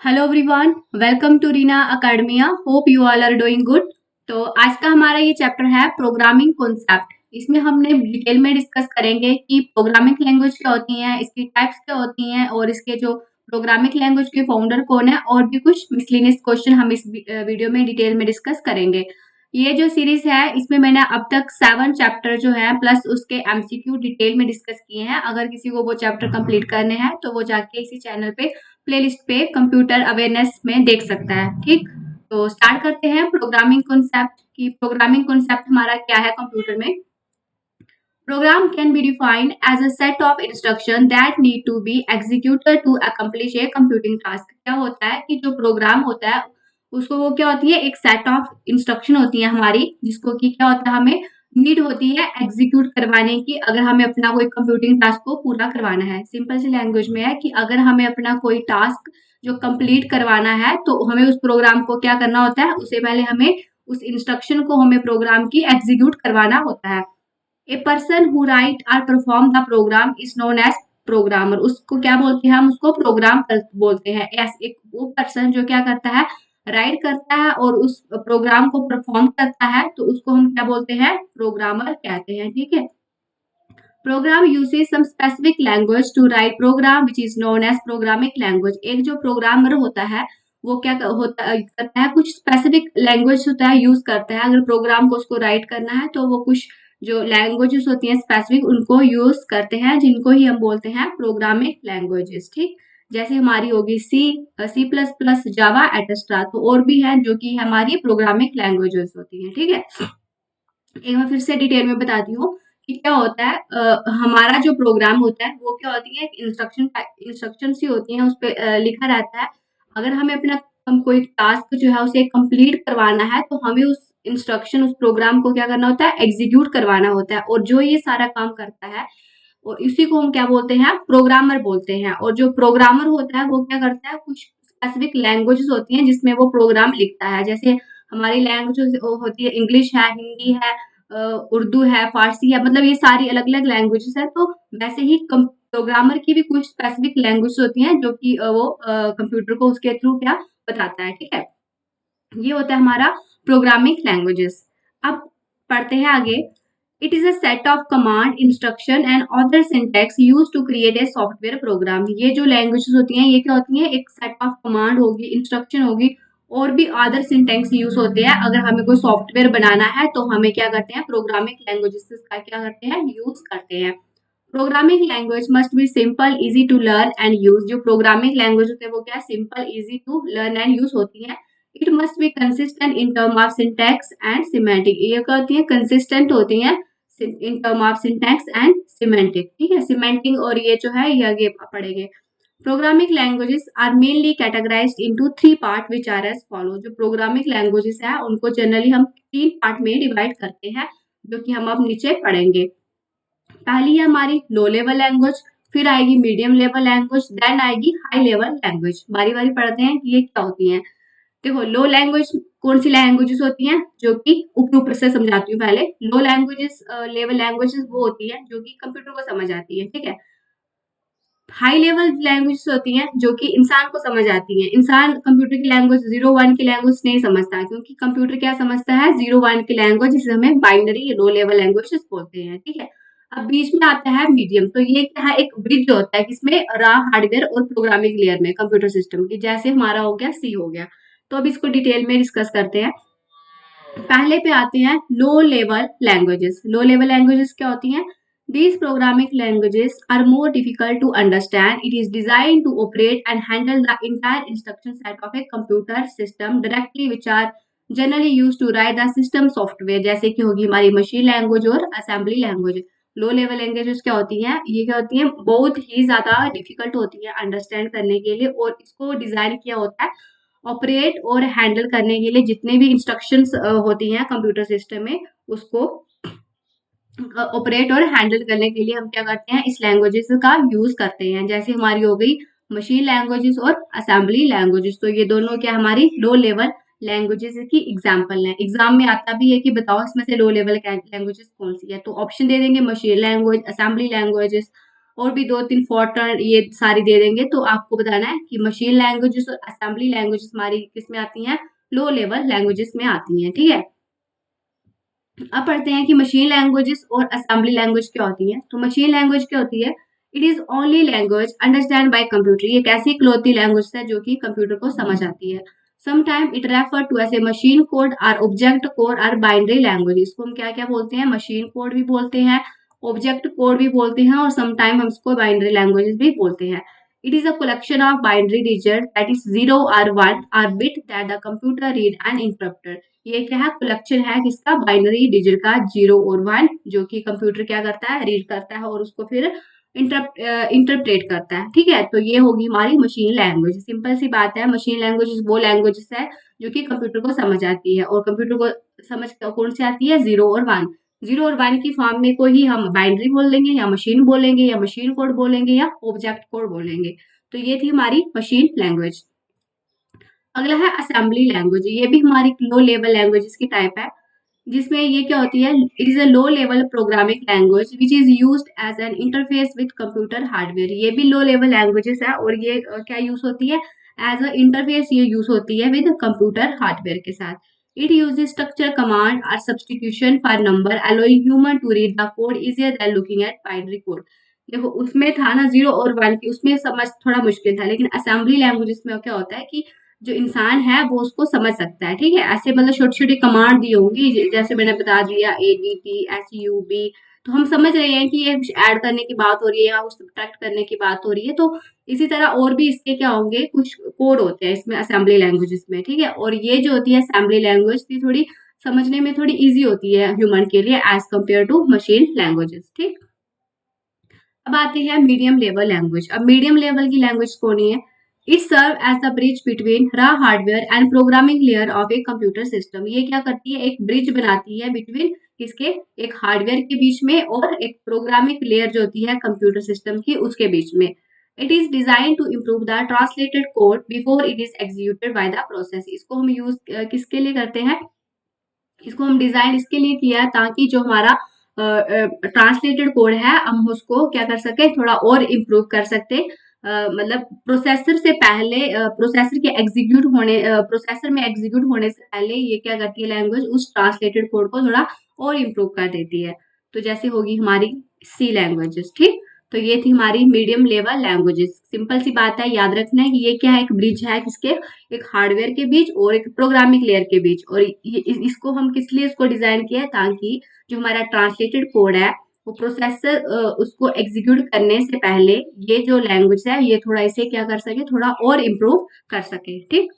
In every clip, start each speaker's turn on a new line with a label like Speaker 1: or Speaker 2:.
Speaker 1: Hello everyone, welcome to Reena academia. Hope you all are doing good. तो आज का हमारा ये चैप्टर है प्रोग्रामिंग कॉन्सेप्ट। इसमें हमने डिटेल में डिस्कस करेंगे कि प्रोग्रामिंग लैंग्वेज क्या होती हैं, इसकी टाइप्स क्या होती हैं और इसके जो प्रोग्रामिंग लैंग्वेज के फाउंडर कौन है, और भी कुछ मिसलिनियस क्वेश्चन हम इस वीडियो में डिटेल में डिस्कस करेंगे। ये जो सीरीज है इसमें मैंने अब तक 7 चैप्टर जो है प्लस उसके एमसीक्यू डिटेल में डिस्कस किए हैं। अगर किसी को वो चैप्टर कंप्लीट करने हैं तो वो जाके इसी चैनल पे प्लेलिस्ट पे कंप्यूटर अवेयरनेस में देख सकता है। ठीक, तो स्टार्ट करते हैं प्रोग्रामिंग कॉन्सेप्ट की। प्रोग्रामिंग कॉन्सेप्ट हमारा क्या है कंप्यूटर में। Program can be defined as a set of instruction that need to be executed to accomplish a computing task। क्या होता है कि जो प्रोग्राम होता है उसको वो क्या होती है, एक सेट ऑफ इंस्ट्रक्शन होती है हमारी, जिसको कि क्या होता है, हमें नीड होती है एग्जीक्यूट करवाने की अगर हमें अपना कोई कंप्यूटिंग टास्क को पूरा करवाना है। सिंपल सी लैंग्वेज में है कि अगर हमें अपना कोई टास्क जो कंप्लीट करवाना है तो हमें उस प्रोग्राम को क्या करना होता है, उससे पहले हमें उस इंस्ट्रक्शन को हमें प्रोग्राम की एग्जीक्यूट करवाना होता है। ए पर्सन हु राइट और perform the program is known as programmer. उसको क्या बोलते हैं, हम उसको प्रोग्राम बोलते हैं। एक वो पर्सन जो क्या करता है, राइट करता है और उस प्रोग्राम को परफॉर्म करता है, तो उसको हम क्या बोलते हैं, प्रोग्रामर कहते हैं। ठीक है। Program uses some specific language to write program which is known as programming language. एक जो प्रोग्रामर होता है वो क्या करता है, कुछ स्पेसिफिक लैंग्वेज होता है यूज करता है। अगर प्रोग्राम को उसको राइट करना है तो वो कुछ जो लैंग्वेजेस होती हैं स्पेसिफिक उनको यूज करते हैं, जिनको ही हम बोलते हैं प्रोग्रामिंग लैंग्वेजेस। ठीक, जैसे हमारी होगी C++, जावा एटस्ट्रा। तो और भी है जो कि हमारी प्रोग्रामिंग लैंग्वेजेस होती हैं। ठीक है, एक बार फिर से डिटेल में बताती हूँ कि क्या होता है। हमारा जो प्रोग्राम होता है वो क्या होती है, इंस्ट्रक्शन सी होती हैं, उस पर लिखा रहता है। अगर हमें अपना हम कोई टास्क जो है उसे कंप्लीट करवाना है तो हमें उस इंस्ट्रक्शन उस प्रोग्राम को क्या करना होता है, एग्जीक्यूट करवाना होता है। और जो ये सारा काम करता है और इसी को हम क्या बोलते हैं, प्रोग्रामर बोलते हैं। और जो प्रोग्रामर होता है वो क्या करता है, कुछ स्पेसिफिक लैंग्वेजेस होती हैं जिसमें वो प्रोग्राम लिखता है। जैसे हमारी लैंग्वेज होती है, इंग्लिश है, हिंदी है, उर्दू है, फारसी है, मतलब ये सारी अलग अलग लैंग्वेजेस है। तो वैसे ही प्रोग्रामर की भी कुछ स्पेसिफिक लैंग्वेज होती हैं जो कि वो कंप्यूटर को उसके थ्रू क्या बताता है। ठीक है, ये होता है हमारा प्रोग्रामिंग लैंग्वेजेस। अब पढ़ते हैं आगे। It is a set of command, instruction and other syntax use to create a software program. ये जो लैंग्वेजेस होती हैं ये क्या होती हैं, एक सेट ऑफ कमांड होगी, इंस्ट्रक्शन होगी और भी अदर सिंटैक्स यूज होते हैं। अगर हमें कोई सॉफ्टवेयर बनाना है तो हमें क्या करते हैं, प्रोग्रामिंग लैंग्वेजेस का क्या करते हैं, यूज करते हैं। Programming language must be simple, easy to learn and use. जो प्रोग्रामिंग लैंग्वेज होते हैं वो क्या simple, easy to learn and use होती है। It must be consistent in term of syntax and semantic. ये क्या होती है, कंसिस्टेंट होती हैं in term of syntax and semantic. ठीक है, सिमेंटिक और ये जो है ये आगे पढ़ेंगे। Programming languages are mainly categorized into 3 part which are as follow. जो प्रोग्रामिंग लैंग्वेजेस है उनको जनरली हम 3 पार्ट में डिवाइड करते हैं, जो कि हम अब नीचे पढ़ेंगे। पहली है हमारी लो लेवल लैंग्वेज, फिर आएगी मीडियम लेवल लैंग्वेज, देन आएगी हाई लेवल लैंग्वेज। बारी बारी पढ़ते हैं कि ये क्या होती हैं। देखो, लो लैंग्वेज कौन सी लैंग्वेजेस होती हैं, जो कि ऊपर ऊपर से समझाती हूँ पहले। लो लैंग्वेजेस लेवल लैंग्वेजेस वो होती है जो कि कंप्यूटर को समझ आती है। ठीक है, हाई लेवल लैंग्वेजेस होती हैं जो कि इंसान को समझ आती हैं। इंसान कंप्यूटर की लैंग्वेज 0 1 की लैंग्वेज नहीं समझता, क्योंकि कंप्यूटर क्या समझता है, 0 1 की लैंग्वेज, जिसे हमें बाइनरी लो लेवल लैंग्वेजेस बोलते हैं। ठीक है, अब बीच में आता है मीडियम। तो ये क्या है, एक ब्रिज होता है जिसमें रॉ हार्डवेयर और प्रोग्रामिंग लेयर में कंप्यूटर सिस्टम की, जैसे हमारा हो गया सी हो गया। तो अब इसको डिटेल में डिस्कस करते हैं। पहले पे आते हैं लो लेवल लैंग्वेजेस। लो लेवल लैंग्वेजेस क्या होती हैं? These programming languages are more difficult to understand. It is designed to operate and handle the entire instruction set of a computer system directly, which are generally used to write the system software. जैसे कि होगी हमारी machine language और assembly language. लो level languages क्या होती हैं, ये क्या होती हैं, बहुत ही ज्यादा डिफिकल्ट होती है अंडरस्टैंड करने के लिए, और इसको डिजाइन किया होता है ऑपरेट और हैंडल करने के लिए। जितने भी इंस्ट्रक्शंस होती हैं कंप्यूटर सिस्टम में, उसको ऑपरेट और हैंडल करने के लिए हम क्या करते हैं, इस लैंग्वेजेस का यूज करते हैं। जैसे हमारी हो गई मशीन लैंग्वेजेस और असेंबली लैंग्वेजेस। तो ये दोनों क्या हमारी लो लेवल लैंग्वेजेस की एग्जाम्पल है। एग्जाम में आता भी है कि बताओ इसमें से लो लेवल लैंग्वेजेस कौन सी है, तो ऑप्शन दे देंगे मशीन लैंग्वेज, असेंबली लैंग्वेजेस, और भी 2-3 फॉर्ट्रान ये सारी दे देंगे, तो आपको बताना है कि मशीन लैंग्वेजेस और असेंबली लैंग्वेजेस हमारी किसमें आती हैं, लो लेवल लैंग्वेजेस में आती हैं, ठीक है। अब पढ़ते हैं कि मशीन लैंग्वेजेस और असेंबली लैंग्वेज क्या होती है। तो मशीन लैंग्वेज क्या होती है, it is only language understand by computer. ये एक ऐसी इकलौती लैंग्वेज है जो कि कंप्यूटर को समझ आती है। Sometime it refer to as a machine code और ऑब्जेक्ट कोड और बाइनरी लैंग्वेज। इसको हम क्या क्या बोलते हैं, मशीन कोड भी बोलते हैं, ऑब्जेक्ट कोड भी बोलते हैं, और समटाइम हम इसको बाइनरी लैंग्वेजेस भी बोलते हैं। It is a collection of binary digits that is 0 or 1 or bit that the computer read and interpret। ये क्या है, कलेक्शन है किसका, बाइनरी डिजिट का, 0 और 1, जो कि कंप्यूटर क्या करता है, रीड करता है और उसको फिर इंटरप्रेट करता है, ठीक है। तो ये होगी हमारी मशीन लैंग्वेज। सिंपल सी बात है, मशीन लैंग्वेज वो लैंग्वेजेस है जो कि कंप्यूटर को समझ आती है, और कंप्यूटर को समझ कौन सी आती है, 0 और 1। 0 और 1 की फॉर्म में को ही हम बाइनरी बोल देंगे, या मशीन बोलेंगे, या मशीन कोड बोलेंगे, या ऑब्जेक्ट कोड बोलेंगे। तो ये थी हमारी मशीन लैंग्वेज। अगला है असेंबली लैंग्वेज। ये भी हमारी लो लेवल लैंग्वेजेस की टाइप है, जिसमें ये क्या होती है, it is a low level programming language which is used as an interface with computer hardware. ये भी लो लेवल लैंग्वेजेस है, और ये क्या यूज होती है, एज अ इंटरफेस ये यूज होती है विद कंप्यूटर हार्डवेयर के साथ। इट यूजेस स्ट्रक्चर कमांड और substitution for number allowing human to read the code easier than looking at binary code. देखो उसमें था ना 0 और 1 की, उसमें समझ थोड़ा मुश्किल था, लेकिन असेंबली लैंग्वेजेस में क्या होता है कि जो इंसान है वो उसको समझ सकता है, ठीक है। ऐसे मतलब छोटी-छोटी कमांड दी होंगी, जैसे मैंने बता दिया एडीटी, एसयूबी, तो हम समझ रहे हैं कि ये ऐड करने की बात हो रही है या सब्ट्रैक्ट करने की बात हो रही है। तो इसी तरह और भी इसके क्या होंगे, कुछ कोड होते हैं इसमें असेंबली लैंग्वेजेस में, ठीक है। और ये जो होती है असेंबली लैंग्वेज थी, थोड़ी समझने में थोड़ी ईज़ी होती है ह्यूमन के लिए as compare to machine languages, ठीक। अब आते हैं मीडियम लेवल लैंग्वेज। अब मीडियम लेवल की लैंग्वेज कौन है, it serve as the bridge between raw hardware and programming layer of a computer system. ये क्या करती है, एक ब्रिज बनाती है बिटवीन किसके, एक हार्डवेयर के बीच में और एक प्रोग्रामिंग लेयर जो होती है कंप्यूटर सिस्टम की, उसके बीच में। It is design to improve the translated code before it is executed by the process. इसको हम यूज किसके लिए करते हैं, इसको हम डिजाइन इसके लिए किया है ताकि जो हमारा ट्रांसलेटेड कोड है हम उसको क्या कर सके, थोड़ा और इम्प्रूव कर सकते। मतलब प्रोसेसर से पहले, प्रोसेसर के एग्जीक्यूट होने प्रोसेसर में एग्जीक्यूट होने से पहले ये क्या करती है लैंग्वेज, उस ट्रांसलेटेड कोड को थोड़ा और इम्प्रूव कर देती है। तो जैसे होगी हमारी सी लैंग्वेजेस, ठीक। तो ये थी हमारी मीडियम लेवल लैंग्वेजेस। सिंपल सी बात है, याद रखना है कि ये क्या है, एक ब्रिज है किसके, एक हार्डवेयर के बीच और एक प्रोग्रामिंग लेयर के बीच। और इसको हम किस लिए इसको डिजाइन किया है, ताकि जो हमारा ट्रांसलेटेड कोड है वो प्रोसेसर उसको एग्जीक्यूट करने से पहले ये जो लैंग्वेज है ये थोड़ा इसे क्या कर सके, थोड़ा और इम्प्रूव कर सके, ठीक।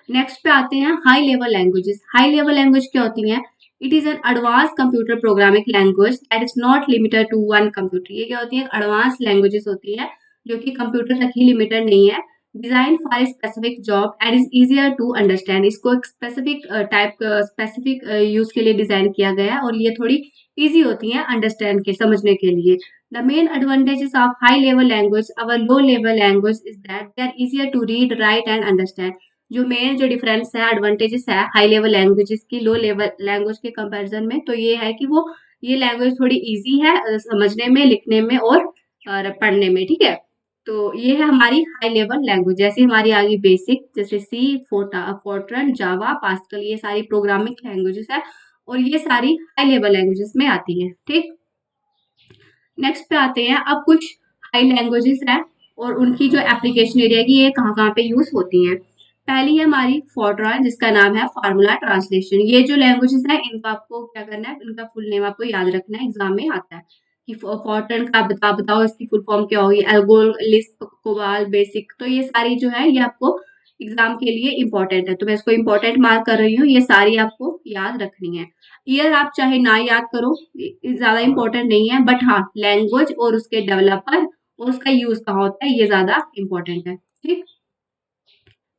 Speaker 1: नेक्स्ट पे आते हैं high level languages. High level language क्या होती हैं, it is an advance computer programming language that is not limited to one computer. ये क्या होती है, एडवांस लैंग्वेजेस होती है जो कि कंप्यूटर तक ही लिमिटेड नहीं है। Design for specific job and is easier to understand. इसको एक स्पेसिफिक टाइप स्पेसिफिक यूज के लिए डिजाइन किया गया है, और ये थोड़ी इजी होती है अंडरस्टैंड के समझने के लिए। The main advantages of high level language over low level language is that they are easier to read, write and understand. जो मेन जो डिफरेंस है, एडवांटेजेस है हाई लेवल लैंग्वेजेस की लो लेवल लैंग्वेज के कंपैरिजन में, तो ये है कि वो ये लैंग्वेज थोड़ी इजी है समझने में, लिखने में और पढ़ने में, ठीक है। तो ये है हमारी हाई लेवल लैंग्वेज। जैसे हमारी आ गई बेसिक, जैसे सी, फोर्ट्रन, जावा, पास्कल, ये सारी प्रोग्रामिंग लैंग्वेजेस है, और ये सारी हाई लेवल लैंग्वेजेस में आती है, ठीक। नेक्स्ट पे आते हैं, अब कुछ हाई लैंग्वेजेस हैं और उनकी जो एप्लीकेशन एरिया की ये कहाँ कहाँ पे यूज होती हैं। पहली है हमारी फोर्ट्रान, जिसका नाम है फार्मूला ट्रांसलेशन। ये जो लैंग्वेजेस हैं इनका आपको क्या करना है, इनका फुल नेम आपको याद रखना है, एग्जाम में आता है कि फोर्ट्रान का बताओ इसकी फुल फॉर्म क्या होगी, एल्गोल, लिस्प, कोबाल, बेसिक। तो ये सारी जो है ये आपको एग्जाम के लिए इंपॉर्टेंट है, तो मैं इसको इंपॉर्टेंट मार्क कर रही हूँ। ये सारी आपको याद रखनी है। ईयर आप चाहे ना याद करो, ज्यादा इंपॉर्टेंट नहीं है, बट हाँ लैंग्वेज और उसके डेवलपर और उसका यूज कहाँ होता है ये ज्यादा इंपॉर्टेंट है, ठीक।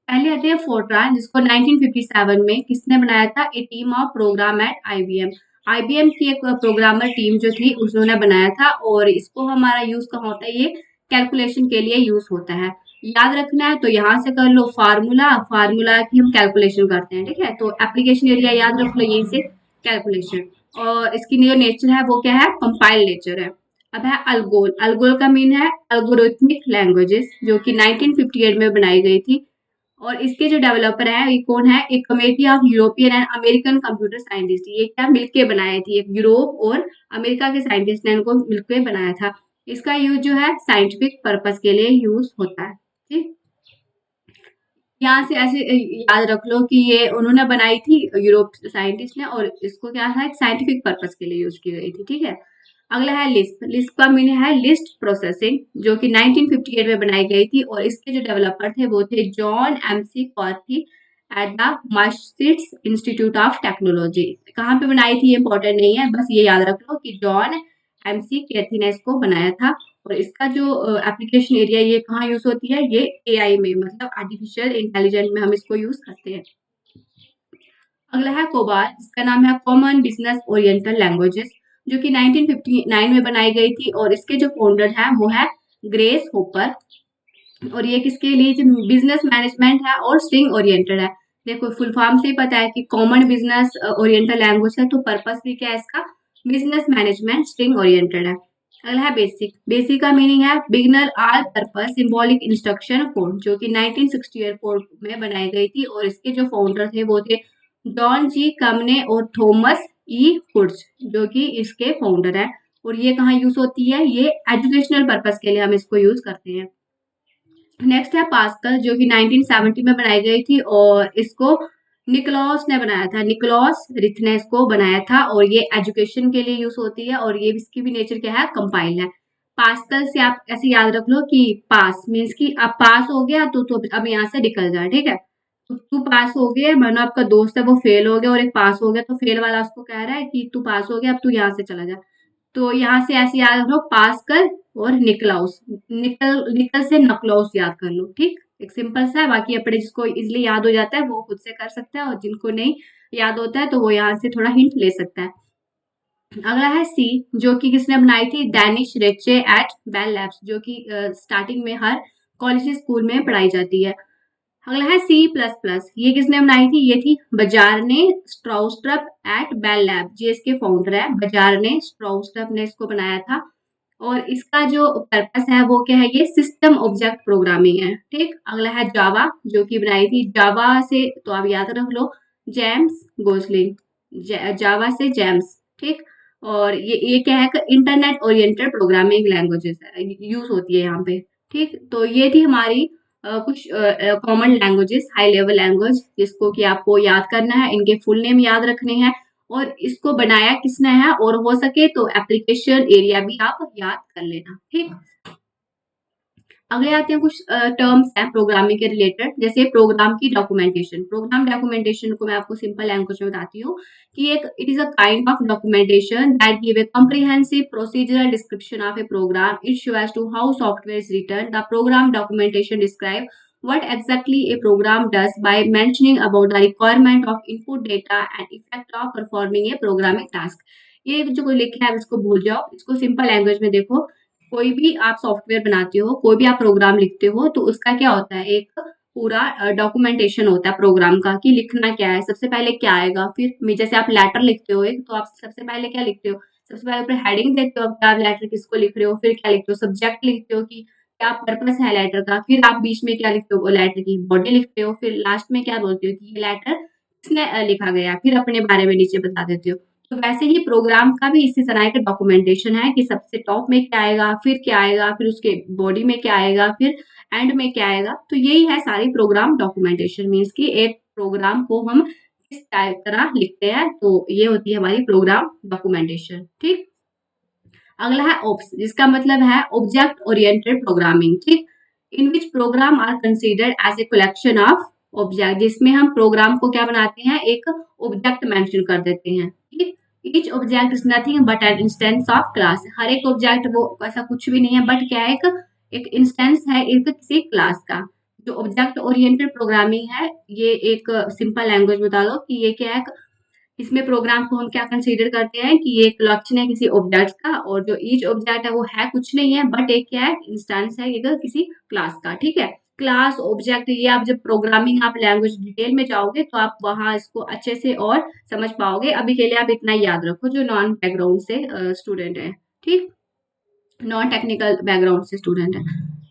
Speaker 1: पहले आते हैं फोर्ट्रान, जिसको 1957 में किसने बनाया था, a team of program at IBM. IBM की एक प्रोग्रामर टीम जो थी उसने बनाया था, और इसको हमारा यूज कहाँ होता है, ये कैलकुलेशन के लिए यूज होता है। याद रखना है तो यहाँ से कर लो, फार्मूला, फार्मूला की हम कैलकुलेशन करते हैं, ठीक है। तो एप्लीकेशन एरिया याद रख लो, यहीं से कैलकुलेशन। और इसकी जो नेचर है वो क्या है, कंपाइल नेचर है। अब है अलगोल। अलगोल का मीन है अल्गोरिथमिक लैंग्वेजेस, जो कि 1958 में बनाई गई थी। और इसके जो डेवलपर है ये कौन है? एक committee of European and American computer scientist. ये क्या मिलके बनाई थी? एक यूरोप और अमेरिका के साइंटिस्ट ने इनको मिलकर बनाया था। इसका यूज जो है साइंटिफिक पर्पस के लिए यूज होता है। ठीक, यहाँ से ऐसे याद रख लो कि ये उन्होंने बनाई थी यूरोप साइंटिस्ट ने, और इसको क्या था, एक साइंटिफिक पर्पस के लिए यूज की गई थी। ठीक है, अगला है लिस्प। लिस्प का मीनिंग है लिस्ट प्रोसेसिंग, जो कि 1958 में बनाई गई थी। और इसके जो डेवलपर थे वो थे John McCarthy at the Massachusetts institute of technology. कहाँ पे बनाई थी ये इंपॉर्टेंट नहीं है, बस ये याद रख लो कि जॉन एमसी कैथी ने इसको बनाया था। और इसका जो एप्लीकेशन एरिया ये कहाँ यूज होती है? ये एआई में, मतलब आर्टिफिशियल इंटेलिजेंस में हम इसको यूज करते हैं। अगला है कोबाल, जिसका नाम है कॉमन बिजनेस ओरिएंटल लैंग्वेजेस, जो कि 1959 में बनाई गई थी। और इसके जो फाउंडर है वो है ग्रेस होपर। और ये किसके लिए? बिजनेस मैनेजमेंट है और स्ट्रिंग ओरिएंटेड है। देखो फुल फॉर्म से ही पता है कि कॉमन बिजनेस ओरिएंटल लैंग्वेज है, तो पर्पस भी क्या है इसका? बिजनेस मैनेजमेंट स्ट्रिंग ओरिएंटेड है। अगला है बेसिक। बेसिक का मीनिंग है beginner all purpose symbolic instruction code, जो कि 1964 में बनाई गई थी। और इसके जो फाउंडर थे वो थे जॉन जी कमने और थॉमस ई हुड्स, जो कि इसके फाउंडर है। और ये कहाँ यूज होती है? ये एजुकेशनल पर्पस के लिए हम इसको यूज करते हैं। नेक्स्ट है पास्कल, जो कि 1970 में बनाई गई थी। और इसको निकोलॉस ने बनाया था, निकोलॉस रिथ ने इसको बनाया था। और ये एजुकेशन के लिए यूज होती है। और ये इसकी भी नेचर क्या है? कंपाइल है। पास्कल से आप ऐसे याद रख लो कि पास मीन्स कि अब पास हो गया तो अब यहाँ से निकल जाए। ठीक है, तो तू पास हो गया, मानो आपका दोस्त है वो फेल हो गया और एक पास हो गया, तो फेल वाला उसको कह रहा है कि तू पास हो गया, अब तू यहाँ से चला जा। तो यहाँ से ऐसे याद रखो पास्कल और निकलाउस। निकल निकल से नकलौस याद कर लो। ठीक, एक सिंपल सा है। बाकी अपने जिसको इजिली याद हो जाता है वो खुद से कर सकता है, और जिनको नहीं याद होता है तो वो यहाँ से थोड़ा हिंट ले सकता है। अगला है सी, जो कि किसने बनाई थी? Danish Reche eight bell labs, जो कि स्टार्टिंग में हर कॉलेज स्कूल में पढ़ाई जाती है। अगला है सी प्लस प्लस। ये किसने बनाई थी? ये थी बजारने स्ट्राउस्ट्रप एट बेल लैब। ये इसके फाउंडर है, बजारने स्ट्राउस्ट्रप ने इसको बनाया था। और इसका जो पर्पस है वो क्या है? ये सिस्टम ऑब्जेक्ट प्रोग्रामिंग है। ठीक, अगला है जावा, जो कि बनाई थी जावा से, तो आप याद रख लो जेम्स गोसलिंग, जावा से जेम्स। ठीक, और ये क्या है? Internet oriented programming languages use होती है यहाँ पे। ठीक, तो ये थी हमारी कुछ common languages, high level language, जिसको कि आपको याद करना है, इनके फुल नेम याद रखने हैं, और इसको बनाया किसने है, और हो सके तो एप्लीकेशन एरिया भी आप याद कर लेना। ठीक, अगले आते हैं कुछ टर्म्स हैं प्रोग्रामिंग के रिलेटेड, जैसे प्रोग्राम की डॉक्यूमेंटेशन। प्रोग्राम डॉक्यूमेंटेशन को मैं आपको सिंपल लैंग्वेज में बताती हूँ कि एक it is a kind of documentation that give a comprehensive procedural description of a program. It show as to how software is written. The program documentation describe what exactly a program does by mentioning about the requirement of input data and effect of performing a programming task। ये जो कोई लिखा है इसको भूल जाओ, इसको simple language में देखो। कोई भी आप सॉफ्टवेयर बनाते हो, कोई भी आप प्रोग्राम लिखते हो, तो उसका क्या होता है? एक पूरा डॉक्यूमेंटेशन होता है प्रोग्राम का, कि लिखना क्या है, सबसे पहले क्या आएगा। फिर जैसे आप लेटर लिखते हो एक, तो आप सबसे पहले क्या लिखते हो? सबसे पहले ऊपर हेडिंग देते हो, अब क्या आप लेटर किसको लिख रहे हो। फिर क्या लिखते हो? सब्जेक्ट लिखते हो कि क्या पर्पस है लेटर का। फिर आप बीच में क्या लिखते हो? लेटर की बॉडी लिखते हो। फिर लास्ट में क्या बोलते हो कि ये लेटर किसने लिखा गया, फिर अपने बारे में नीचे बता देते हो। तो वैसे ही प्रोग्राम का भी इसी तरह का डॉक्यूमेंटेशन है कि सबसे टॉप में क्या आएगा, फिर क्या आएगा, फिर उसके बॉडी में क्या आएगा, फिर एंड में क्या आएगा। तो यही है सारी प्रोग्राम डॉक्यूमेंटेशन, मीन्स कि एक प्रोग्राम को हम किस तरह लिखते हैं, तो ये होती है हमारी प्रोग्राम डॉक्यूमेंटेशन। ठीक, अगला है ओप्स, जिसका मतलब है ऑब्जेक्ट ओरिएंटेड प्रोग्रामिंग। ठीक, in which program are considered as a collection of object, जिसमें हम प्रोग्राम को क्या बनाते हैं? एक ऑब्जेक्ट मेंशन कर देते हैं। ठीक, each object is nothing but an instance of class. हर एक ऑब्जेक्ट वो ऐसा कुछ भी नहीं है, बट क्या है? एक इंस्टेंस है एक किसी क्लास का। जो ऑब्जेक्ट ओरिएंटेड प्रोग्रामिंग है, ये एक सिंपल लैंग्वेज बता दो कि ये क्या है? इसमें प्रोग्राम को हम क्या कंसीडर करते हैं कि ये कलेक्शन है किसी ऑब्जेक्ट का, और जो ईच ऑब्जेक्ट है वो है कुछ नहीं है, बट एक क्या है? इंस्टेंस है एक किसी क्लास का। ठीक है, क्लास ऑब्जेक्ट ये आप जब प्रोग्रामिंग आप लैंग्वेज डिटेल में जाओगे तो आप वहां इसको अच्छे से और समझ पाओगे। अभी के लिए आप इतना याद रखो जो नॉन बैकग्राउंड से स्टूडेंट है। ठीक, नॉन टेक्निकल बैकग्राउंड से स्टूडेंट है।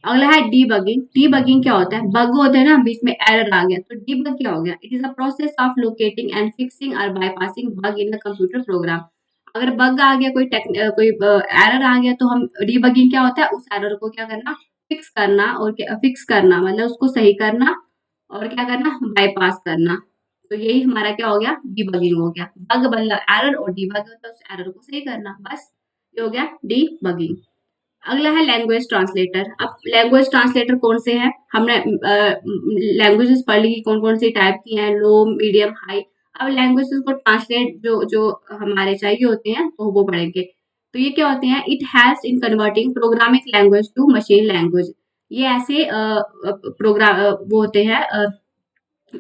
Speaker 1: अगला है डीबगिंग। डीबगिंग क्या होता है? बग होता है ना, बीच में एरर आ गया, तो डीबग क्या हो गया? It is a process of locating and fixing or bypassing bug in the computer program. अगर बग आ गया, कोई एरर आ गया, तो हम डीबगिंग क्या होता है? उस एरर को क्या करना? फिक्स करना, और फिक्स करना मतलब उसको सही करना, और क्या करना? बाईपास करना। तो यही हमारा क्या हो गया? डीबगिंग हो गया। बग मतलब एरर, और डीबग होता है उस एरर को सही करना, बस ये हो गया डीबगिंग। अगला है लैंग्वेज ट्रांसलेटर। अब लैंग्वेज ट्रांसलेटर कौन से हैं? हमने लैंग्वेजेस पढ़ ली कौन कौन सी टाइप की हैं, लो, मीडियम, हाई। अब लैंग्वेजेस को ट्रांसलेट जो जो हमारे चाहिए होते हैं तो वो पढ़ेंगे। तो ये क्या होते हैं? It helps in converting programming language to machine language. ये ऐसे प्रोग्राम वो होते हैं,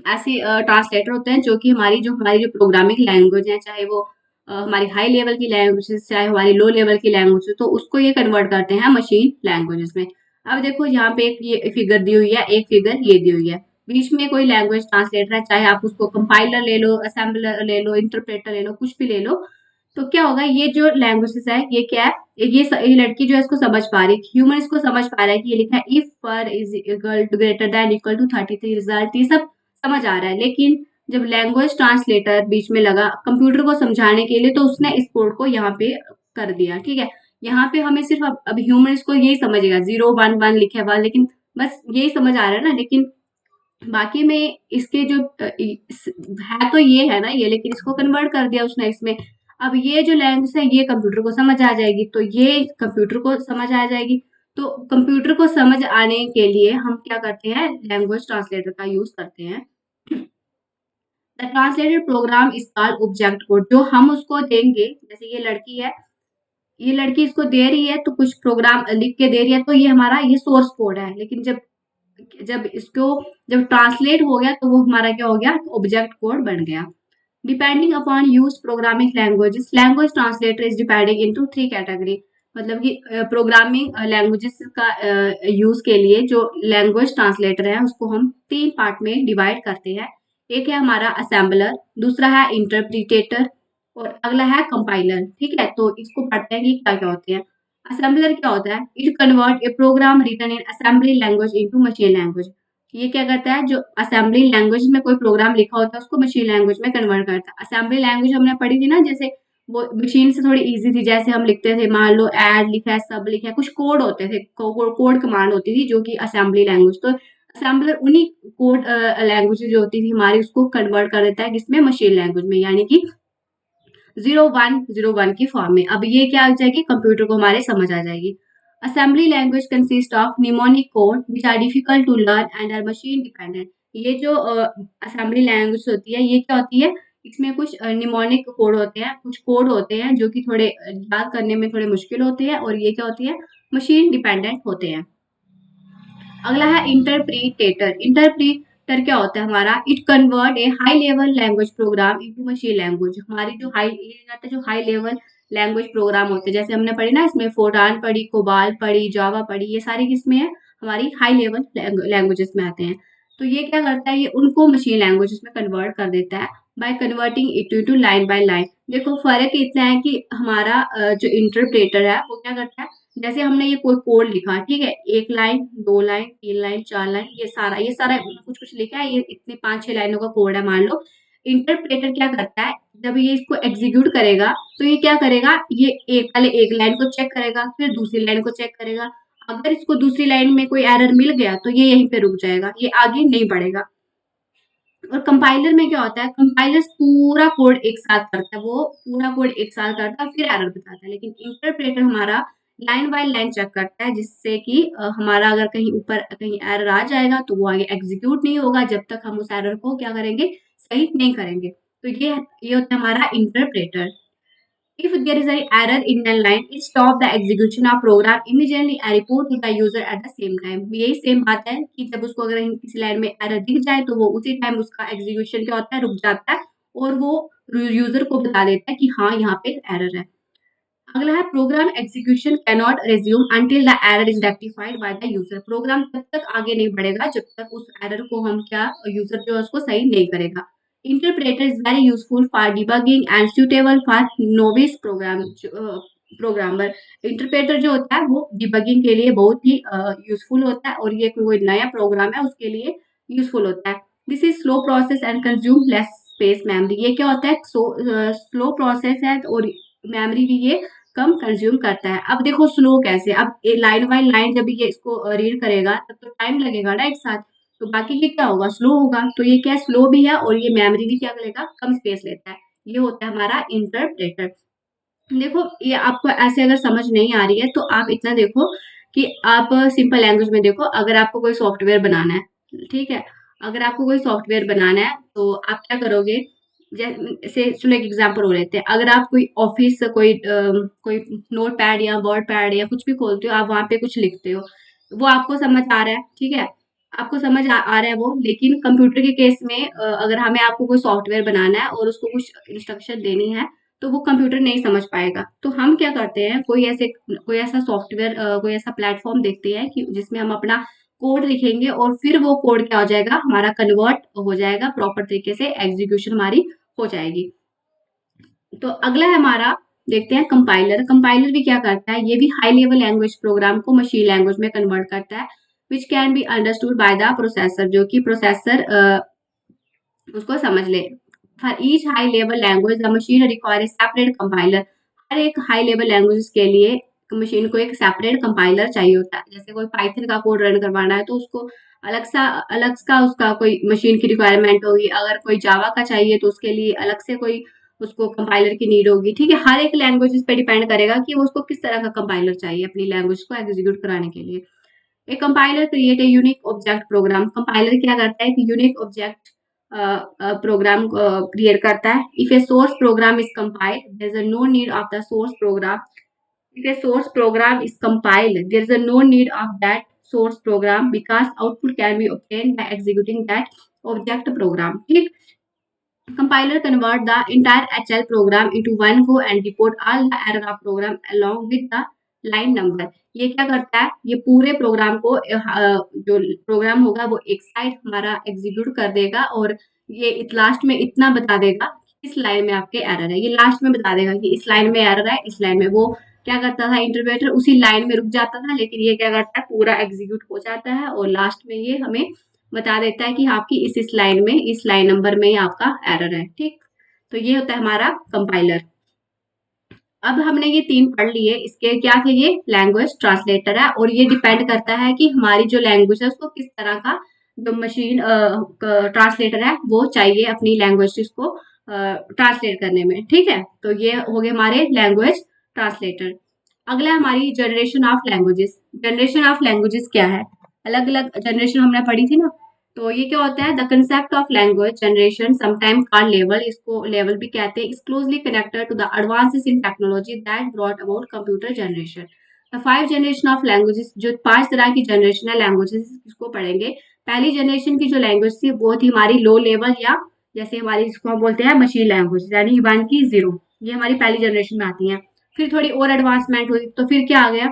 Speaker 1: ऐसे ट्रांसलेटर होते हैं जो हमारी जो प्रोग्रामिंग लैंग्वेज है, चाहे वो हमारी हाई लेवल की लैंग्वेज, चाहे हमारी लो लेवल की लैंग्वेज, तो उसको ये कन्वर्ट करते हैं मशीन लैंग्वेजेस में। अब देखो यहाँ पे एक ये फिगर दी हुई है, एक फिगर ये दी हुई है। बीच में कोई लैंग्वेज ट्रांसलेटर है, चाहे आप उसको कंपाइलर ले लो, असेंबलर ले लो, इंटरप्रेटर ले लो, कुछ भी ले लो। तो क्या होगा? ये जो लैंग्वेजेस है, ये क्या है? ये लड़की जो है इसको समझ पा रही है, ह्यूमन इसको समझ पा रहा है कि ये लिखा है if per is equal to greater than equal to 33 result, ये सब समझ आ रहा है। लेकिन जब लैंग्वेज ट्रांसलेटर बीच में लगा कंप्यूटर को समझाने के लिए, तो उसने इस कोड को यहाँ पे कर दिया, ठीक है। यहाँ पे हमें सिर्फ अब ह्यूमन इसको यही समझेगा, 0 1 1 लिखे हुआ, लेकिन बस यही समझ आ रहा है ना। लेकिन बाकी में इसके जो है तो ये है ना ये, लेकिन इसको कन्वर्ट कर दिया उसने इसमें। अब ये जो लैंग्वेज है ये कंप्यूटर को समझ आ जाएगी, तो ये कंप्यूटर को समझ आ जाएगी। तो कंप्यूटर को समझ आने के लिए हम क्या करते हैं? लैंग्वेज ट्रांसलेटर का यूज करते हैं। The translated program is called object code. जो हम उसको देंगे, जैसे ये लड़की इसको दे रही है, तो कुछ प्रोग्राम लिख के दे रही है, तो ये हमारा ये सोर्स कोड है। लेकिन जब जब इसको जब ट्रांसलेट हो गया, तो वो हमारा क्या हो गया? ऑब्जेक्ट कोड बन गया। Depending upon use programming languages, language translator is divided into 3 category. मतलब कि प्रोग्रामिंग लैंग्वेजेस का यूज के लिए जो लैंग्वेज ट्रांसलेटर है, उसको हम 3 पार्ट में डिवाइड करते हैं। एक है हमारा असेंबलर, दूसरा है इंटरप्रिटेटर, और अगला है कंपाइलर, ठीक है। तो इसको पढ़ते हैं कि क्या क्या होते हैं। असेंबलर क्या होता है? It convert a program written in assembly language into machine language. ये क्या करता है? जो असेंबली लैंग्वेज में कोई प्रोग्राम लिखा होता है, उसको मशीन लैंग्वेज में कन्वर्ट करता है। असेंबली लैंग्वेज हमने पढ़ी थी ना, जैसे वो मशीन से थोड़ी इजी थी। जैसे हम लिखते थे, मान लो ऐड लिखा है, सब लिखा है, कुछ कोड होते थे, कोड कमांड होती थी, जो कि असेंबली लैंग्वेज। तो असेंबलर उन्हीं कोड लैंग्वेज जो होती थी हमारी, उसको कन्वर्ट कर देता है किसमें? मशीन लैंग्वेज में, यानी कि 0101 की फॉर्म में। अब ये क्या आ जाएगी? कंप्यूटर को हमारे समझ आ जाएगी। Assembly language consist of mnemonic code which are difficult to learn and are machine dependent. ये जो असेंबली लैंग्वेज होती है, ये क्या होती है? इसमें कुछ निमोनिक कोड होते हैं, कुछ कोड होते हैं जो कि थोड़े याद करने में थोड़े मुश्किल होते हैं, और ये क्या होती है? मशीन डिपेंडेंट होते हैं। अगला है इंटरप्रीटेटर। इंटरप्रीटर क्या होता है हमारा? It convert A high level language programme into machine language. हमारी जो हाई लेवल लैंग्वेज प्रोग्राम होते हैं, जैसे हमने पढ़ी ना, इसमें फोर्टान पढ़ी, कोबाल पढ़ी, जावा पढ़ी, ये सारी किसमें है? हमारी हाई लेवल लैंग्वेजेस में आते हैं। तो ये क्या करता है? ये उनको मशीन लैंग्वेजेस में कन्वर्ट कर देता है by converting it to line by line. देखो फर्क इतना है कि हमारा जो इंटरप्रेटर है वो क्या करता है? जैसे हमने ये कोई कोड लिखा, ठीक है, 1 लाइन, 2 लाइन, 3 लाइन, 4 लाइन, ये सारा कुछ-कुछ लिखा है, ये इतनी 5-6 लाइनों का कोड है मान लो। इंटरप्रेटर क्या करता है? जब ये इसको एग्ज़ीक्यूट करेगा, तो ये क्या करेगा? ये पहले 1 लाइन को चेक करेगा, फिर दूसरी लाइन को चेक करेगा। अगर इसको दूसरी लाइन में कोई एरर मिल गया, तो ये यहीं पे रुक जाएगा, ये आगे नहीं बढ़ेगा। और कंपाइलर में क्या होता है? कंपाइलर पूरा कोड एक साथ करता है, वो पूरा कोड एक साथ करता है, फिर एरर बताता है। लेकिन इंटरप्रेटर हमारा लाइन बाय लाइन चेक करता है, जिससे कि हमारा अगर कहीं ऊपर कहीं एरर आ जाएगा, तो वो आगे एग्जीक्यूट नहीं होगा जब तक हम उस एरर को क्या करेंगे? सही नहीं करेंगे। तो ये होता है हमारा interpreter. If there is an error in a line, it stop the execution of program immediately and report to the user at the same time। यही सेम बात है कि जब उसको अगर किसी लाइन में एरर दिख जाए, तो वो उसी टाइम उसका एग्जीक्यूशन क्या होता है? रुक जाता है, और वो यूजर को बता देता है कि हाँ यहाँ पे एरर है। अगला है program execution cannot resume until the error is rectified by the user. Program तब तक आगे नहीं बढ़ेगा जब तक उस एरर को हम क्या यूजर जो है उसको सही नहीं करेगा। Interpreter is very useful for debugging and suitable for novice program. Programmer. Interpreter जो होता है वो डिबगिंग के लिए बहुत ही यूजफुल होता है और ये कोई नया प्रोग्राम है उसके लिए यूजफुल होता है। This is slow process and consume less space memory. ये क्या होता है, स्लो प्रोसेस है और मेमोरी भी ये कम कंज्यूम करता है। अब देखो स्लो कैसे, अब लाइन बाय लाइन जब ये इसको रीड करेगा तब तो टाइम लगेगा ना एक साथ, तो बाकी ये क्या होगा, स्लो होगा। तो ये क्या स्लो भी है और ये मेमोरी भी क्या करेगा, कम स्पेस लेता है। ये होता है हमारा इंटरप्रेटर। देखो ये आपको ऐसे अगर समझ नहीं आ रही है तो आप इतना देखो कि आप सिंपल लैंग्वेज में देखो, अगर आपको कोई सॉफ्टवेयर बनाना है, ठीक है, अगर आपको कोई सॉफ्टवेयर बनाना है तो आप क्या करोगे, जैसे चलो एक एग्जांपल हो लेते हैं, अगर आप कोई ऑफिस कोई नोट पैड या वर्ड पैड या कुछ भी खोलते हो, आप वहां पे कुछ लिखते हो, वो आपको समझ आ रहा है, ठीक है, आपको समझ आ रहा है वो, लेकिन कंप्यूटर के केस में अगर हमें आपको कोई सॉफ्टवेयर बनाना है और उसको कुछ इंस्ट्रक्शन देनी है तो वो कंप्यूटर नहीं समझ पाएगा। तो हम क्या करते हैं, कोई ऐसा सॉफ्टवेयर कोई ऐसा प्लेटफॉर्म देखते हैं कि जिसमें हम अपना कोड लिखेंगे और फिर वो कोड क्या हो जाएगा, हमारा कन्वर्ट हो जाएगा, प्रॉपर तरीके से एग्जीक्यूशन हमारी हो जाएगी। तो अगला है हमारा, देखते हैं कंपाइलर। कंपाइलर भी क्या करता है, ये भी हाई लेवल लैंग्वेज प्रोग्राम को मशीन लैंग्वेज में कन्वर्ट करता है, which can be understood by the processor, जो कि प्रोसेसर उसको समझ ले। For each high level language the machine require separate compiler. हर एक हाई लेवल लैंग्वेज के लिए मशीन को एक सेपरेट कंपाइलर चाहिए होता है। जैसे कोई पाइथन का कोड रन करवाना है तो उसको अलग सा उसका कोई मशीन की रिक्वायरमेंट होगी। अगर कोई जावा का चाहिए तो उसके लिए अलग से कोई उसको कंपाइलर की नीड होगी, ठीक है। हर एक लैंग्वेज पे डिपेंड करेगा कि वो उसको किस तरह का कंपाइलर चाहिए अपनी लैंग्वेज को एग्जीक्यूट कराने के लिए। A compiler create a unique object program. Compiler क्या करता है कि unique object प्रोग्राम क्रिएट करता है। If a source program is compiled, there is a no need of the source program. If a source program is compiled, there is a no need of that source program because output can be obtained by executing that object program. ठीक, compiler convert the entire HL program into one go and report all the error of program along with the line number. ये क्या करता है, ये पूरे programme को जो programme होगा वो एक साइड हमारा एग्जीक्यूट कर देगा और ये लास्ट में इतना बता देगा इस लाइन में आपके एरर है। ये लास्ट में बता देगा कि इस लाइन में एरर है, इस लाइन में। वो क्या करता था, इंटरप्रेटर उसी लाइन में रुक जाता था, लेकिन ये क्या करता है, पूरा एग्जीक्यूट हो जाता है और लास्ट में ये हमें बता देता है कि आपकी इस लाइन में, इस लाइन नंबर में ही आपका एरर है। ठीक, तो ये होता है हमारा कंपाइलर। अब हमने ये 3 पढ़ लिए, इसके क्या थे, ये लैंग्वेज ट्रांसलेटर है और ये डिपेंड करता है कि हमारी जो लैंग्वेज है उसको किस तरह का जो मशीन ट्रांसलेटर है वो चाहिए अपनी लैंग्वेज को ट्रांसलेट करने में। ठीक है, तो ये हो गए हमारे लैंग्वेज ट्रांसलेटर। अगला हमारी generation of languages. Generation of languages क्या है, अलग अलग जनरेशन हमने पढ़ी थी ना, तो ये क्या होता है, the concept of language generation sometime called level, इसको लेवल भी कहते हैं, is closely connected to the advances in technology that brought about computer generation. The 5 generation of languages, जो 5 तरह की जनरेशन है लैंग्वेजेस, इसको पढ़ेंगे। पहली जनरेशन की जो लैंग्वेज थी वो थी हमारी लो लेवल, या जैसे हमारी जिसको हम बोलते हैं मशीन लैंग्वेज, यानी 1 की 0, ये हमारी पहली जनरेशन में आती है। फिर थोड़ी और एडवांसमेंट हुई तो फिर क्या आ गया,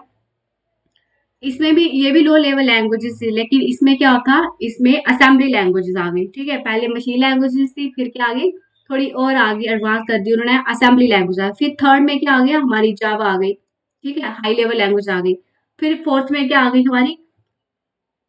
Speaker 1: इसमें भी ये भी लो लेवल लैंग्वेजेस थी, लेकिन इसमें क्या था, इसमें असेंबली लैंग्वेजेस आ गई। ठीक है, पहले मशीन लैंग्वेजेस थी, फिर क्या आ गई, थोड़ी और आगे एडवांस कर दी उन्होंने, असेंबली लैंग्वेज आ गई। फिर थर्ड में क्या आ गया, हमारी जावा आ गई। ठीक है, हाई लेवल लैंग्वेज आ गई। फिर फोर्थ में क्या आ गई हमारी,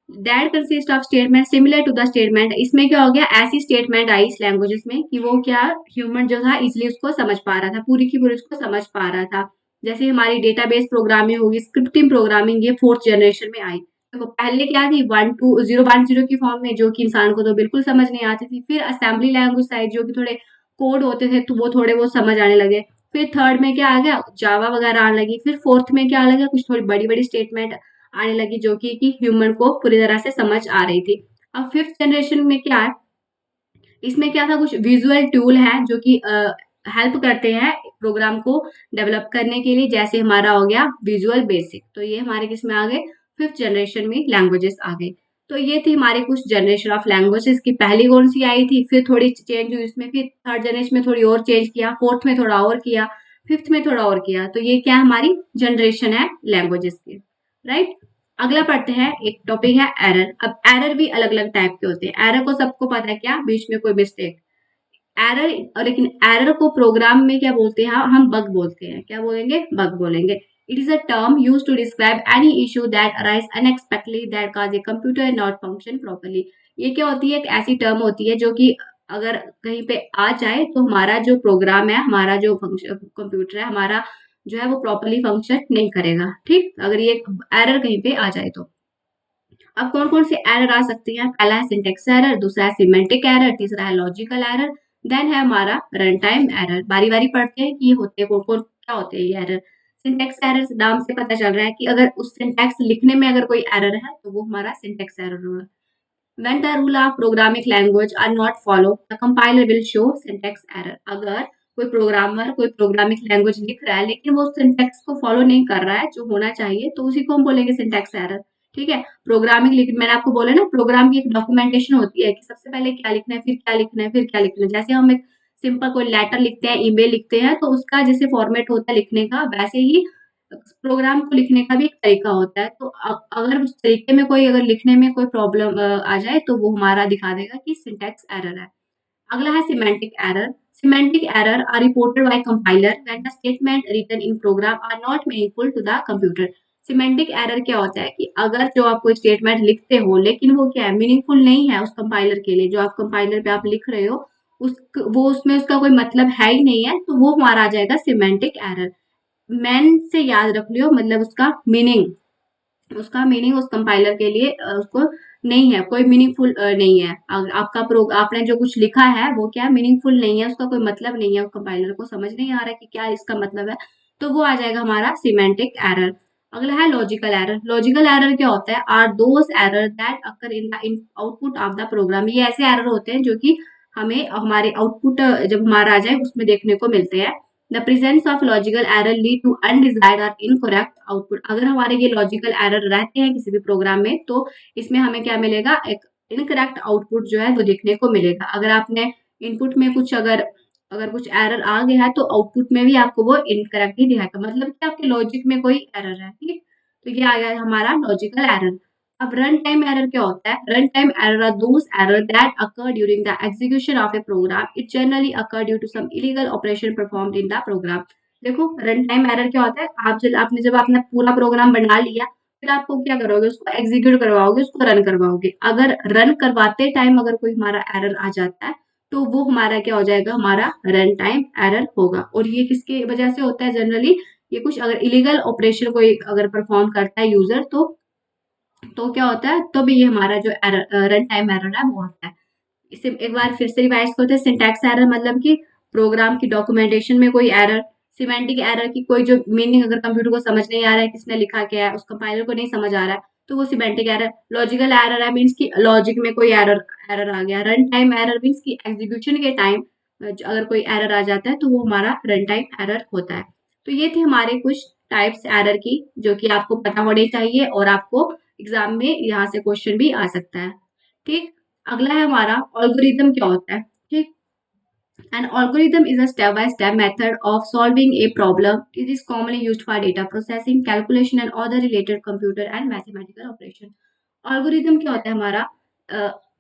Speaker 1: that consist of statement similar to the statement. इसमें क्या हो गया, ऐसी स्टेटमेंट आई इस लैंग्वेजेस में कि वो क्या, ह्यूमन जो था इजिली उसको समझ पा रहा था, पूरी की पूरी उसको समझ पा रहा था। जैसे हमारी डेटाबेस प्रोग्रामिंग होगी, स्क्रिप्टिंग प्रोग्रामिंग, ये फोर्थ जनरेशन में आई। देखो पहले क्या थी, 1 की फॉर्म में, जो कि इंसान को तो बिल्कुल समझ नहीं आती थी। फिर असेंबली लैंग्वेज आई, जो कि थोड़े कोड होते थे तो वो थोड़े बहुत समझ आने लगे। फिर थर्ड में क्या आ गया, जावा वगैरह आने लगी। फिर फोर्थ में क्या आ लगा, कुछ थोड़ी बड़ी बड़ी स्टेटमेंट आने लगी, जो कि ह्यूमन को पूरी तरह से समझ आ रही थी। अब फिफ्थ जनरेशन में क्या है, इसमें क्या था, कुछ विजुअल टूल है जो कि हेल्प करते हैं प्रोग्राम को डेवलप करने के लिए, जैसे हमारा हो गया विजुअल बेसिक। तो ये हमारे किसमें आ गए, फिफ्थ जनरेशन में लैंग्वेजेस आ गए। तो ये थी हमारी कुछ जनरेशन ऑफ लैंग्वेजेस की। पहली कौन सी आई थी, फिर थोड़ी चेंज हुई इसमें, फिर थर्ड जनरेशन में थोड़ी और चेंज किया, फोर्थ में थोड़ा और किया, फिफ्थ में थोड़ा और किया। तो ये क्या हमारी जनरेशन है लैंग्वेजेस की, राइट। अगला पढ़ते हैं, एक टॉपिक है एरर। अब एरर भी अलग अलग टाइप के होते हैं। एरर को सबको पता है क्या, बीच में कोई मिस्टेक। एरर, और लेकिन एरर को प्रोग्राम में क्या बोलते हैं, हम बग बोलते हैं। क्या बोलेंगे? बग बोलेंगे। It is a term use to describe any issue that arise unexpectedly that cause a computer not function properly. ये क्या होती है? एक ऐसी टर्म होती है जो कि अगर कहीं पे आ जाए तो हमारा जो प्रोग्राम है, हमारा जो फंक्शन कंप्यूटर है हमारा, जो है वो प्रॉपरली फंक्शन नहीं करेगा। ठीक, अगर ये एरर कहीं पे आ जाए तो। अब कौन कौन से एरर आ सकते हैं? पहला है सिंटेक्स एरर, दूसरा है सिमेंटिक एरर, तीसरा है लॉजिकल एरर, देन है हमारा रन टाइम एरर। बारी बारी पढ़ते हैं कि ये होते हैं कौन कौन, क्या होते हैं ये एरर। सिंटेक्स एरर नाम से पता चल रहा है कि अगर उस सिंटेक्स लिखने में अगर कोई एरर है तो वो हमारा सिंटेक्स एरर होगा। When the rule of programming language are not followed, the compiler will show syntax error. अगर कोई प्रोग्रामर कोई प्रोग्रामिंग लैंग्वेज लिख रहा है लेकिन वो सिंटैक्स को फॉलो नहीं कर रहा है जो होना चाहिए, तो उसी को हम बोलेंगे सिंटैक्स एरर। ठीक है, प्रोग्रामिंग, लेकिन मैंने आपको बोला ना प्रोग्राम की एक डॉक्यूमेंटेशन होती है कि सबसे पहले क्या लिखना है, फिर क्या लिखना है, फिर क्या लिखना है। जैसे हम एक सिंपल कोई लेटर लिखते हैं, ईमेल लिखते हैं, तो उसका जैसे फॉर्मेट होता है लिखने का, वैसे ही प्रोग्राम को लिखने का भी एक तरीका होता है। तो अगर उस तरीके में कोई अगर लिखने में कोई प्रॉब्लम आ जाए तो वो हमारा दिखा देगा कि सिंटैक्स एरर है। अगला है semantic error. Semantic error are reported by compiler when the statement written in program are not meaningful to the computer. Semantic error क्या होता है कि अगर जो आप कोई स्टेटमेंट लिखते हो लेकिन वो क्या है, मीनिंगफुल नहीं है उस कंपाइलर के लिए, जो आप कंपाइलर पे आप लिख रहे हो उस वो उसमें उसका कोई मतलब है ही नहीं है, तो वो हमारा आ जाएगा सिमेंटिक एरर। मैन से याद रख लियो, मतलब उसका मीनिंग उस कंपाइलर के लिए उसको नहीं है, कोई मीनिंगफुल नहीं है। आपका आपने जो कुछ लिखा है वो क्या मीनिंगफुल नहीं है, उसका कोई मतलब नहीं है, कंपाइलर को समझ नहीं आ रहा है कि क्या इसका मतलब है, तो वो आ जाएगा हमारा सिमेंटिक एरर। अगला है लॉजिकल एरर। लॉजिकल एरर क्या होता है? Are those error that occur in the output of the program. ये ऐसे एरर होते हैं जो कि हमें हमारे आउटपुट जब हमारा आ जाए उसमें देखने को मिलते हैं। The presence of logical error lead to undesired और इनकरेक्ट आउटपुट। अगर हमारे ये लॉजिकल एरर रहते हैं किसी भी प्रोग्राम में तो इसमें हमें क्या मिलेगा? एक इनकरेक्ट आउटपुट जो है वो देखने को मिलेगा। अगर आपने इनपुट में कुछ अगर अगर कुछ एरर आ गया है तो आउटपुट में भी आपको वो इनकरेक्ट ही दिखाएगा, मतलब कि आपके लॉजिक में कोई एरर है। ठीक, तो ये आ गया हमारा लॉजिकल एरर। अब रन टाइम एरर क्या होता है? Run time error are those error that occur during the execution of a program. It generally occur due to some illegal operation performed in the program. देखो, run time error क्या होता है? आपने जब अपना पूरा प्रोग्राम बना लिया फिर आपको क्या करोगे? उसको एग्जीक्यूट करवाओगे, उसको रन करवाओगे। अगर रन करवाते टाइम अगर कोई हमारा एरर आ जाता है तो वो हमारा क्या हो जाएगा? हमारा रन टाइम एरर होगा। और ये किसके वजह से होता है जनरली? ये कुछ अगर इलीगल ऑपरेशन कोई अगर परफॉर्म करता है यूजर तो क्या होता है? तो भी ये हमारा जो रन टाइम एरर है वो होता है। इसे एक बार फिर से रिवाइज करते हैं। सिंटैक्स एरर मतलब कि प्रोग्राम की डॉक्यूमेंटेशन में कोई एरर। सिमेंटिक एरर की कोई जो मीनिंग अगर कंप्यूटर को समझ नहीं आ रहा है किसने लिखा क्या है, उस कंपाइलर को नहीं समझ आ रहा है, तो वो सिमेंटिक एरर। लॉजिकल एरर है मीन्स कि लॉजिक में कोई एरर एरर आ गया। रन टाइम एरर मीन्स कि एग्जीक्यूशन के टाइम अगर कोई एरर आ जाता है तो वो हमारा रन टाइम एरर होता है। तो ये थे हमारे कुछ टाइप्स एरर की जो कि आपको पता होने चाहिए और आपको एग्जाम में यहाँ से क्वेश्चन भी आ सकता है। ठीक, अगला है हमारा algorithm क्या होता है। ठीक, an algorithm is a step by step method of solving a problem. It is commonly used for data processing, calculation and other related computer and mathematical operation. algorithm क्या होता है हमारा?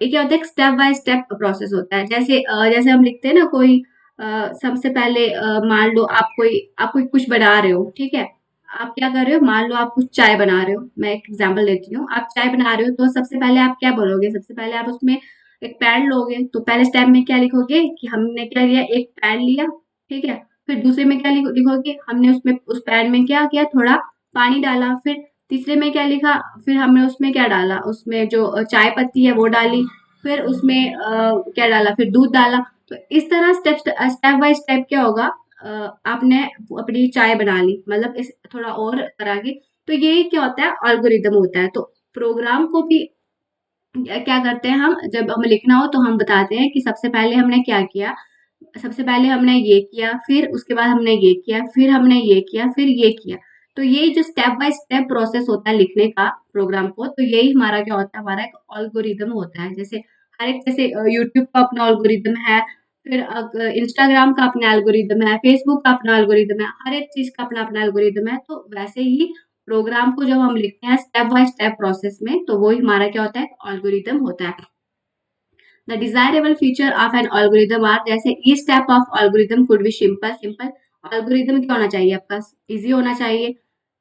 Speaker 1: ये क्या होता है? स्टेप बाय स्टेप प्रोसेस होता है। जैसे हम लिखते हैं ना कोई सबसे पहले मान लो आप कोई कुछ बना रहे हो। ठीक है, आप क्या कर रहे हो? मान लो आप कुछ चाय बना रहे हो। मैं एक एग्जांपल देती हूँ। आप चाय बना रहे हो तो सबसे पहले आप क्या बोलोगे? सबसे पहले आप उसमें एक पैन लोगे तो पहले स्टेप में क्या लिखोगे कि हमने क्या लिया? एक पैन लिया। ठीक है, फिर दूसरे में क्या लिखोगे? हमने उसमें उस पैन में क्या किया? थोड़ा पानी डाला। फिर तीसरे में क्या लिखा? फिर हमने उसमें क्या डाला? उसमें जो चाय पत्ती है वो डाली। फिर उसमें क्या डाला? फिर दूध डाला। तो इस तरह स्टेप बाय स्टेप क्या होगा? आपने अपनी चाय बना ली, मतलब इस थोड़ा और तरह की। तो ये क्या होता है? एल्गोरिदम होता है। तो प्रोग्राम को भी क्या करते हैं हम? जब हमें लिखना हो तो हम बताते हैं कि सबसे पहले हमने क्या किया, सबसे पहले हमने ये किया, फिर उसके बाद हमने ये किया, फिर हमने ये किया, फिर ये किया। तो ये जो स्टेप बाय स्टेप प्रोसेस होता है लिखने का प्रोग्राम को, तो यही हमारा क्या होता है? हमारा एक एल्गोरिदम होता है। जैसे हर एक, जैसे यूट्यूब का अपना एल्गोरिदम है, फिर इंस्टाग्राम का अपना एल्गोरिदम है, फेसबुक का अपना एल्गोरिदम है, हर एक चीज का अपना अपना एल्गोरिदम है। तो वैसे ही प्रोग्राम को जब हम लिखते हैं स्टेप बाय स्टेप प्रोसेस में, तो वो ही हमारा क्या होता है? एल्गोरिदम होता है। The desirable feature of an algorithm are, जैसे each step of algorithm could be simple. Simple algorithm क्या होना चाहिए आपका? इजी होना चाहिए।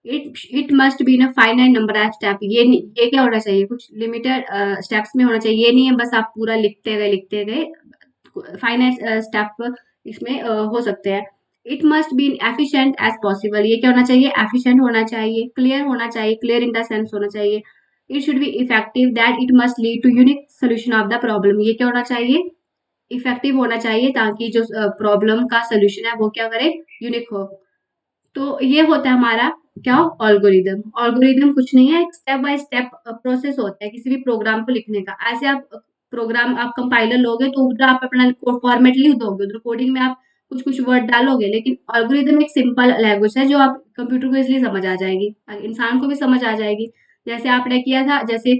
Speaker 1: It must be in finite number of step, ये क्या होना चाहिए? कुछ लिमिटेड स्टेप्स में होना चाहिए। ये नहीं है बस आप पूरा लिखते गए। फाइनाइट स्टेप इसमें हो सकते हैं। It must be efficient as possible, ये क्या होना चाहिए? एफिशिएंट होना चाहिए, क्लियर होना चाहिए, क्लियर इन द सेंस होना चाहिए। It should be effective, that it must lead to unique solution of the problem, ये क्या होना चाहिए? इफेक्टिव होना चाहिए, ताकि जो प्रॉब्लम का सोल्यूशन है वो क्या करे? यूनिक हो। तो ये होता है हमारा क्या? एल्गोरिदम। एल्गोरिदम कुछ नहीं है, एक स्टेप बाय स्टेप प्रोसेस होता है किसी भी प्रोग्राम को लिखने का। ऐसे आप प्रोग्राम आप कंपाइलर लोगे तो उधर आप अपना फॉर्मेट लिख दोगे, उधर कोडिंग में आप कुछ वर्ड डालोगे, लेकिन एल्गोरिदम एक सिंपल लैंग्वेज है जो आप कंप्यूटर को इसलिए समझ आ जाएगी, इंसान को भी समझ आ जाएगी। जैसे आपने किया था, जैसे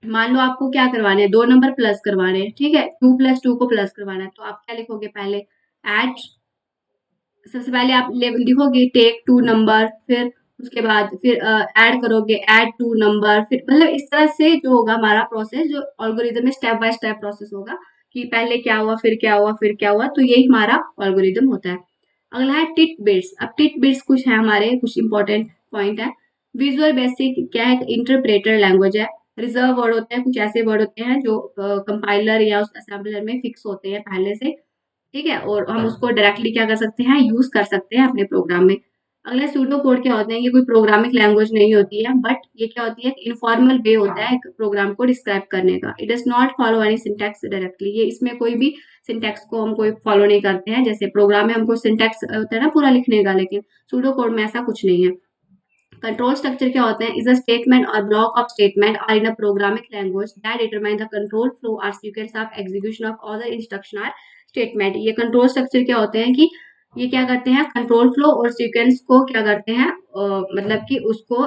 Speaker 1: मान लो आपको क्या करवाने हैं? 2 नंबर प्लस करवाने हैं, ठीक है? 2 + 2 को प्लस करवाना है, तो आप क्या लिखोगे? पहले ऐड, सबसे पहले आप लिखोगे टेक 2 नंबर, फिर उसके बाद फिर ऐड करोगे ऐड 2 नंबर, फिर मतलब इस तरह से जो होगा हमारा प्रोसेस, जो एल्गोरिदम में स्टेप बाय स्टेप प्रोसेस होगा कि पहले क्या हुआ, फिर क्या हुआ, फिर क्या हुआ, तो यही हमारा एल्गोरिदम होता है। अगला है टिट बिट्स। अब टिट बिट्स कुछ है हमारे, कुछ इंपॉर्टेंट पॉइंट है। विजुअल बेसिक क्या है? इंटरप्रेटर लैंग्वेज है। रिजर्व वर्ड होते हैं, कुछ ऐसे वर्ड होते हैं जो कंपाइलर या उस असेंबलर में फिक्स होते हैं पहले से, ठीक है? और हम उसको डायरेक्टली क्या कर सकते हैं? यूज़ कर सकते हैं अपने प्रोग्राम में। अगला सूडो कोड क्या होते हैं? ये कोई प्रोग्रामिंग लैंग्वेज नहीं होती है, बट ये क्या होती है? इनफॉर्मल वे होता है एक प्रोग्राम को डिस्क्राइब करने का। It does not follow any syntax directly, ये इसमें कोई भी सिंटैक्स को हम कोई फॉलो नहीं करते हैं। जैसे प्रोग्राम में हमको सिंटैक्स होता है ना पूरा लिखने का, लेकिन सूडो कोड में ऐसा कुछ नहीं है। कंट्रोल स्ट्रक्चर क्या होते हैं? Is a statement or block of statement or in a programming language that determine the control flow or sequence of execution of other instruction or statement. ये कंट्रोल स्ट्रक्चर क्या होते हैं कि ये क्या करते हैं? कंट्रोल फ्लो और सीक्वेंस को क्या करते हैं? मतलब कि उसको,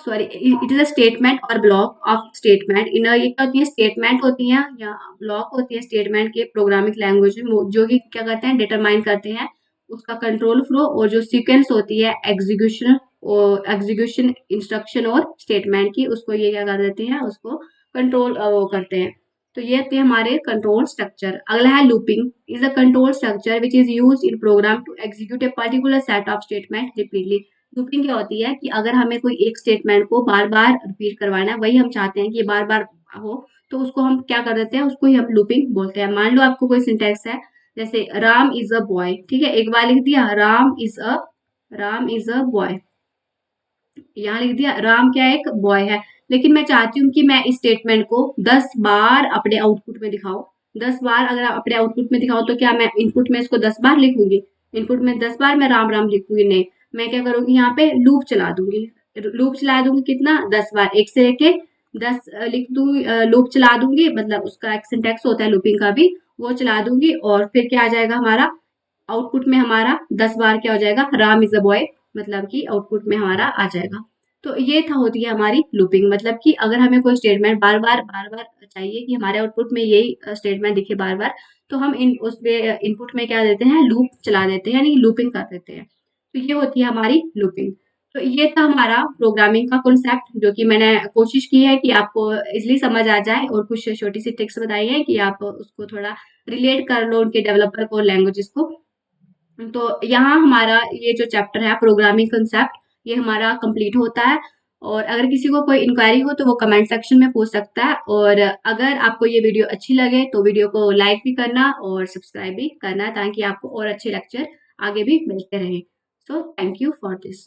Speaker 1: sorry, it is a statement or block of statement in ये क्या होती है? स्टेटमेंट होती है या ब्लॉक होती है स्टेटमेंट के प्रोग्रामिंग लैंग्वेज में, जो कि क्या करते हैं? डिटरमाइन करते हैं उसका कंट्रोल फ्लो, और जो सीक्वेंस होती है एग्जीक्यूशन और एग्जीक्यूशन इंस्ट्रक्शन और स्टेटमेंट की, उसको ये क्या कर देते हैं? उसको कंट्रोल वो करते हैं। तो ये थे हमारे कंट्रोल स्ट्रक्चर। अगला है looping. Is a control structure which is used in program to execute a particular set of statement repeatedly. Looping क्या होती है कि अगर हमें कोई एक स्टेटमेंट को बार बार रिपीट करवाना है, वही हम चाहते हैं कि ये बार बार हो, तो उसको हम क्या कर देते हैं? उसको ही हम लूपिंग बोलते हैं। मान लो आपको कोई सिंटेक्स है, जैसे राम इज अ बॉय, ठीक है? एक बार लिख दिया राम इज अ बॉय, यहाँ लिख दिया राम क्या है? एक बॉय है। लेकिन मैं चाहती हूँ कि मैं इस स्टेटमेंट को 10 बार अपने आउटपुट में दिखाऊं। 10 बार अगर अपने आउटपुट में दिखाऊं, तो क्या मैं इनपुट में इसको 10 बार लिखूंगी? इनपुट में 10 बार मैं राम राम लिखूंगी? नहीं, मैं क्या करूंगी? यहाँ पे लूप चला दूंगी। लूप चला दूंगी कितना? 10 बार, एक से लेके 10 लिख दूँ, लूप चला दूंगी, मतलब उसका एक सिंटेक्स होता है लूपिंग का भी, वो चला दूंगी, और फिर क्या आ जाएगा हमारा आउटपुट में? हमारा 10 बार क्या हो जाएगा? राम इज अ बॉय, मतलब कि आउटपुट में हमारा आ जाएगा। तो ये था, होती है हमारी लूपिंग। मतलब कि अगर हमें कोई स्टेटमेंट बार बार चाहिए कि हमारे आउटपुट में यही स्टेटमेंट दिखे बार बार, तो हम उसमें इनपुट में क्या देते हैं? लूप चला देते हैं, यानी लूपिंग कर देते हैं। तो ये होती है हमारी लूपिंग। तो ये था हमारा प्रोग्रामिंग का कॉन्सेप्ट, जो कि मैंने कोशिश की है कि आपको इजिली समझ आ जाए, और कुछ छोटी सी ट्रिक्स बताई है कि आप उसको थोड़ा रिलेट कर लो उनके डेवलपर को, लैंग्वेजेस को। तो यहाँ हमारा ये जो चैप्टर है प्रोग्रामिंग कंसेप्ट, ये हमारा कंप्लीट होता है। और अगर किसी को कोई इंक्वायरी हो तो वो कमेंट सेक्शन में पूछ सकता है। और अगर आपको ये वीडियो अच्छी लगे तो वीडियो को लाइक भी करना और सब्सक्राइब भी करना, ताकि आपको और अच्छे लेक्चर आगे भी मिलते रहें। So thank you for this.